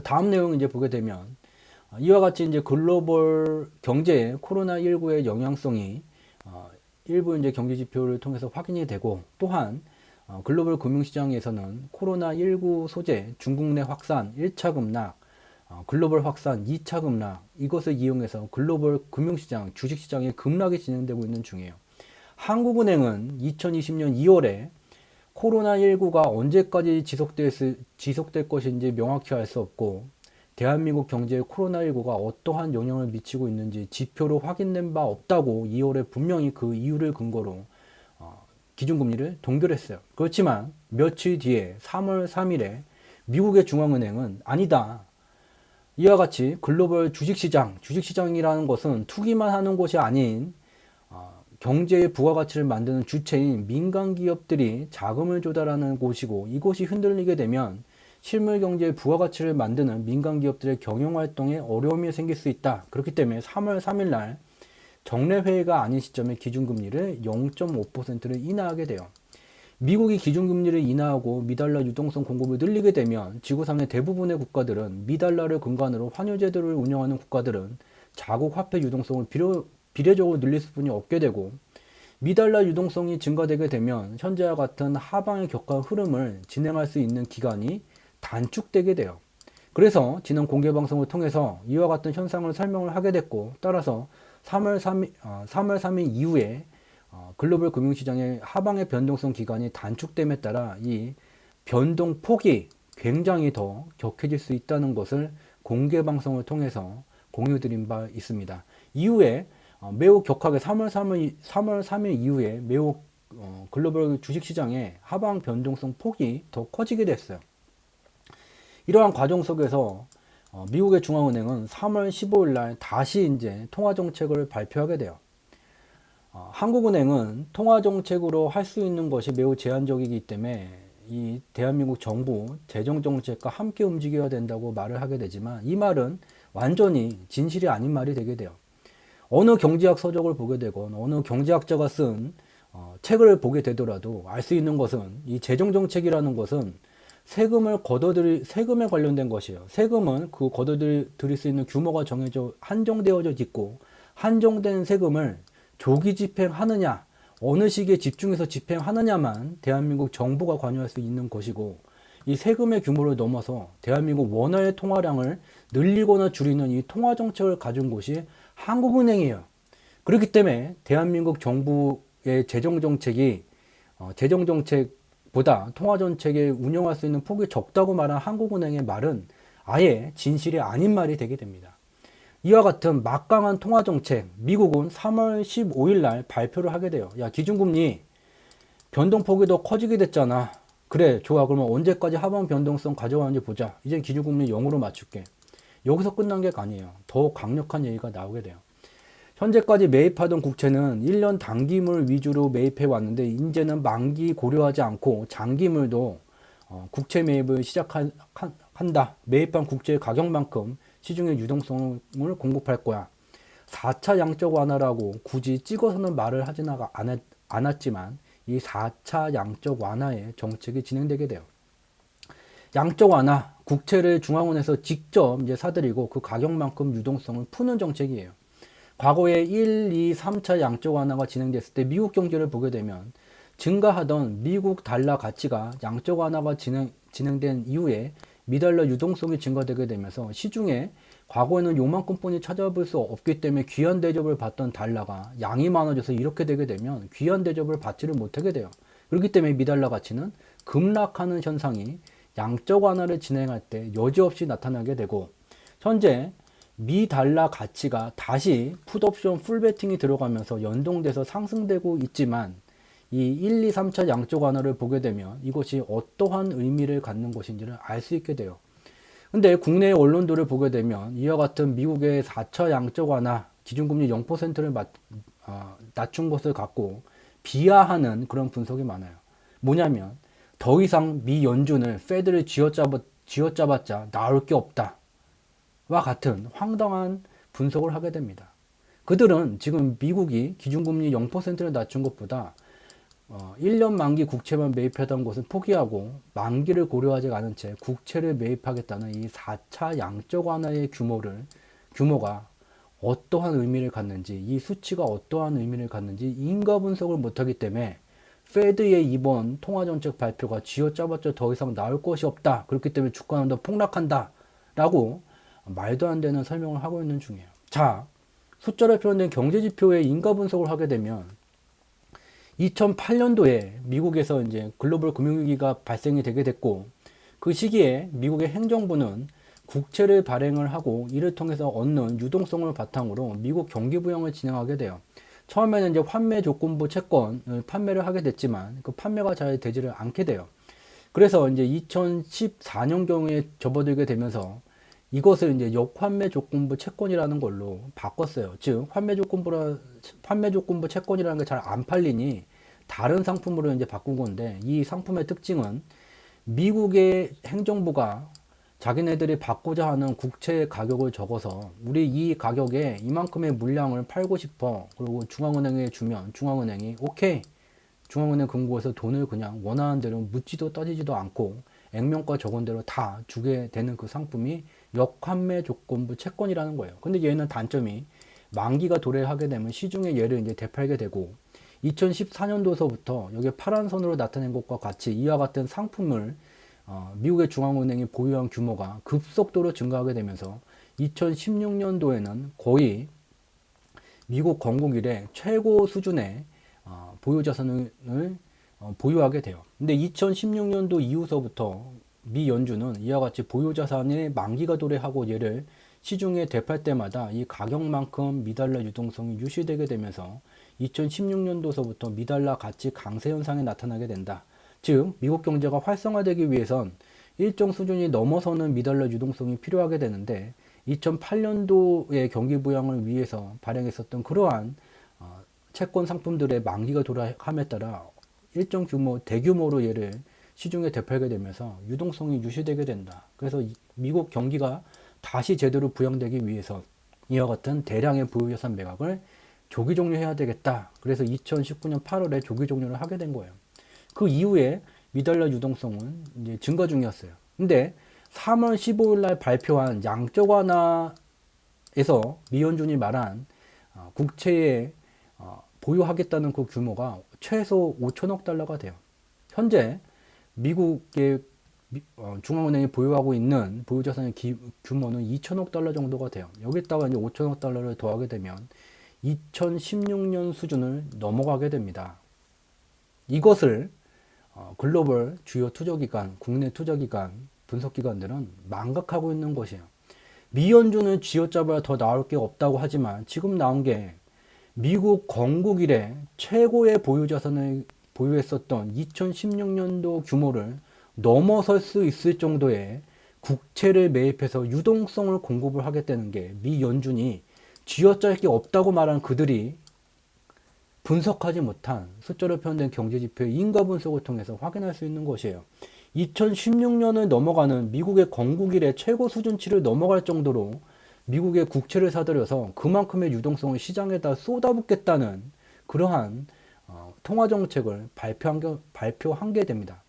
다음 내용 이제 보게 되면 이와 같이 이제 글로벌 경제에 코로나19의 영향성이 일부 이제 경제 지표를 통해서 확인이 되고, 또한 글로벌 금융시장에서는 코로나19 소재 중국 내 확산 1차 급락, 글로벌 확산 2차 급락, 이것을 이용해서 글로벌 금융시장, 주식시장의 급락이 진행되고 있는 중이에요. 한국은행은 2020년 2월에 코로나19가 언제까지 지속될 것인지 명확히 알 수 없고, 대한민국 경제에 코로나19가 어떠한 영향을 미치고 있는지 지표로 확인된 바 없다고 2월에 분명히 그 이유를 근거로 기준금리를 동결했어요. 그렇지만 며칠 뒤에 3월 3일에 미국의 중앙은행은 아니다, 이와 같이 글로벌 주식시장이라는 것은 투기만 하는 곳이 아닌 경제의 부가가치를 만드는 주체인 민간 기업들이 자금을 조달하는 곳이고, 이곳이 흔들리게 되면 실물 경제의 부가가치를 만드는 민간 기업들의 경영 활동에 어려움이 생길 수 있다. 그렇기 때문에 3월 3일 날 정례 회의가 아닌 시점에 기준금리를 0.5%를 인하하게 돼요. 미국이 기준금리를 인하하고 미달러 유동성 공급을 늘리게 되면 지구상의 대부분의 국가들은, 미달러를 근간으로 환율제도를 운영하는 국가들은 자국 화폐 유동성을 비례적으로 늘릴 수뿐이 없게 되고, 미달러 유동성이 증가되게 되면 현재와 같은 하방에 격한 흐름을 진행할 수 있는 기간이 단축되게 돼요. 그래서 지난 공개방송을 통해서 이와 같은 현상을 설명을 하게 됐고, 따라서 3월 3일 이후에 글로벌 금융시장의 하방의 변동성 기간이 단축됨에 따라 이 변동폭이 굉장히 더 격해질 수 있다는 것을 공개방송을 통해서 공유드린 바 있습니다. 이후에 매우 격하게 3월 3일 이후에 매우 글로벌 주식시장의 하방 변동성 폭이 더 커지게 됐어요. 이러한 과정 속에서 미국의 중앙은행은 3월 15일 날 다시 이제 통화정책을 발표하게 돼요. 한국은행은 통화정책으로 할 수 있는 것이 매우 제한적이기 때문에 이 대한민국 정부 재정정책과 함께 움직여야 된다고 말을 하게 되지만, 이 말은 완전히 진실이 아닌 말이 되게 돼요. 어느 경제학 서적을 보게 되건 어느 경제학자가 쓴 책을 보게 되더라도 알 수 있는 것은, 이 재정정책이라는 것은 세금에 관련된 것이에요. 세금은 그 걷어들일 수 있는 규모가 정해져 한정되어져 있고, 한정된 세금을 조기 집행하느냐, 어느 시기에 집중해서 집행하느냐만 대한민국 정부가 관여할 수 있는 것이고, 이 세금의 규모를 넘어서 대한민국 원화의 통화량을 늘리거나 줄이는 이 통화정책을 가진 곳이 한국은행이에요. 그렇기 때문에 대한민국 정부의 재정정책보다 통화정책에 운영할 수 있는 폭이 적다고 말한 한국은행의 말은 아예 진실이 아닌 말이 되게 됩니다. 이와 같은 막강한 통화정책, 미국은 3월 15일 날 발표를 하게 돼요. 야, 기준금리 변동폭이 더 커지게 됐잖아. 그래, 좋아. 그러면 언제까지 하방 변동성 가져가는지 보자. 이제 기준금리 0으로 맞출게. 여기서 끝난 게 아니에요. 더 강력한 얘기가 나오게 돼요. 현재까지 매입하던 국채는 1년 단기물 위주로 매입해 왔는데, 이제는 만기 고려하지 않고 장기물도 국채 매입을 시작한다. 매입한 국채의 가격만큼 시중에 유동성을 공급할 거야. 4차 양적 완화라고 굳이 찍어서는 말을 하진 않았지만, 이 4차 양적 완화의 정책이 진행되게 돼요. 양적 완화, 국채를 중앙은행에서 직접 이제 사들이고 그 가격만큼 유동성을 푸는 정책이에요. 과거에 1, 2, 3차 양적 완화가 진행됐을 때 미국 경제를 보게 되면 증가하던 미국 달러 가치가 양적 완화가 진행된 이후에 미달러 유동성이 증가되게 되면서 시중에 과거에는 요만큼뿐이 찾아볼 수 없기 때문에 귀한 대접을 받던 달러가 양이 많아져서 이렇게 되게 되면 귀한 대접을 받지를 못하게 돼요. 그렇기 때문에 미달러 가치는 급락하는 현상이 양적 완화를 진행할 때 여지없이 나타나게 되고, 현재 미 달러 가치가 다시 풋옵션 풀베팅이 들어가면서 연동돼서 상승되고 있지만, 이 1, 2, 3차 양적 완화를 보게 되면 이것이 어떠한 의미를 갖는 것인지를 알 수 있게 돼요. 근데 국내 언론들을 보게 되면 이와 같은 미국의 4차 양적 완화, 기준금리 0%를 낮춘 것을 갖고 비하하는 그런 분석이 많아요. 뭐냐면, 더 이상 미 연준을 페드를 쥐어짜봤자 나올 게 없다 와 같은 황당한 분석을 하게 됩니다. 그들은 지금 미국이 기준금리 0%를 낮춘 것보다 1년 만기 국채만 매입하던 것은 포기하고 만기를 고려하지 않은 채 국채를 매입하겠다는 이 4차 양적 완화의 규모가 어떠한 의미를 갖는지, 이 수치가 어떠한 의미를 갖는지 인가 분석을 못하기 때문에 페드의 이번 통화정책 발표가 쥐어짜봤자 더 이상 나올 것이 없다. 그렇기 때문에 주가는 더 폭락한다. 라고 말도 안 되는 설명을 하고 있는 중이에요. 자, 숫자로 표현된 경제지표의 인가 분석을 하게 되면 2008년도에 미국에서 이제 글로벌 금융위기가 발생이 되게 됐고, 그 시기에 미국의 행정부는 국채를 발행을 하고 이를 통해서 얻는 유동성을 바탕으로 미국 경기 부양을 진행하게 돼요. 처음에는 이제 환매 조건부 채권을 판매를 하게 됐지만 그 판매가 잘 되지를 않게 돼요. 그래서 이제 2014년경에 접어들게 되면서 이것을 이제 역환매 조건부 채권이라는 걸로 바꿨어요. 즉, 환매 조건부 채권이라는 게 잘 안 팔리니 다른 상품으로 이제 바꾼 건데, 이 상품의 특징은 미국의 행정부가 자기네들이 받고자 하는 국채 가격을 적어서 우리 이 가격에 이만큼의 물량을 팔고 싶어. 그리고 중앙은행에 주면 중앙은행이 오케이. 중앙은행 금고에서 돈을 그냥 원하는 대로 묻지도 따지지도 않고 액면가 적은 대로 다 주게 되는 그 상품이 역환매 조건부 채권이라는 거예요. 근데 얘는 단점이 만기가 도래하게 되면 시중에 얘를 이제 되팔게 되고 2014년도서부터 여기 파란 선으로 나타낸 것과 같이 이와 같은 상품을 미국의 중앙은행이 보유한 규모가 급속도로 증가하게 되면서 2016년도에는 거의 미국 건국 이래 최고 수준의 보유자산을 보유하게 돼요. 근데 2016년도 이후서부터 미 연준은 이와 같이 보유자산의 만기가 도래하고 얘를 시중에 되팔 때마다 이 가격만큼 미달러 유동성이 유지되게 되면서 2016년도서부터 미달러 가치 강세 현상이 나타나게 된다. 즉, 미국 경제가 활성화되기 위해선 일정 수준이 넘어서는 미달러 유동성이 필요하게 되는데 2008년도의 경기 부양을 위해서 발행했었던 그러한 채권 상품들의 만기가 도래함에 따라 일정 규모, 대규모로 얘를 시중에 되팔게 되면서 유동성이 유지되게 된다. 그래서 미국 경기가 다시 제대로 부양되기 위해서 이와 같은 대량의 보유자산 매각을 조기 종료해야 되겠다. 그래서 2019년 8월에 조기 종료를 하게 된 거예요. 그 이후에 미달러 유동성은 이제 증가 중이었어요. 근데 3월 15일 날 발표한 양적 완화에서 미연준이 말한 국채에 보유하겠다는 그 규모가 최소 5천억 달러가 돼요. 현재 미국의 중앙은행이 보유하고 있는 보유자산의 규모는 2천억 달러 정도가 돼요. 여기다가 이제 5천억 달러를 더하게 되면 2016년 수준을 넘어가게 됩니다. 이것을 글로벌 주요 투자기관, 국내 투자기관, 분석기관들은 망각하고 있는 것이에요. 미연준은 쥐어짜봐야 더 나올 게 없다고 하지만 지금 나온 게 미국 건국 이래 최고의 보유자산을 보유했었던 2016년도 규모를 넘어설 수 있을 정도의 국채를 매입해서 유동성을 공급을 하겠다는 게 미 연준이 쥐어짤 게 없다고 말한 그들이 분석하지 못한 숫자로 표현된 경제지표의 인가 분석을 통해서 확인할 수 있는 것이에요. 2016년을 넘어가는 미국의 건국 이래 최고 수준치를 넘어갈 정도로 미국의 국채를 사들여서 그만큼의 유동성을 시장에다 쏟아붓겠다는 그러한 통화정책을 발표한 게 됩니다.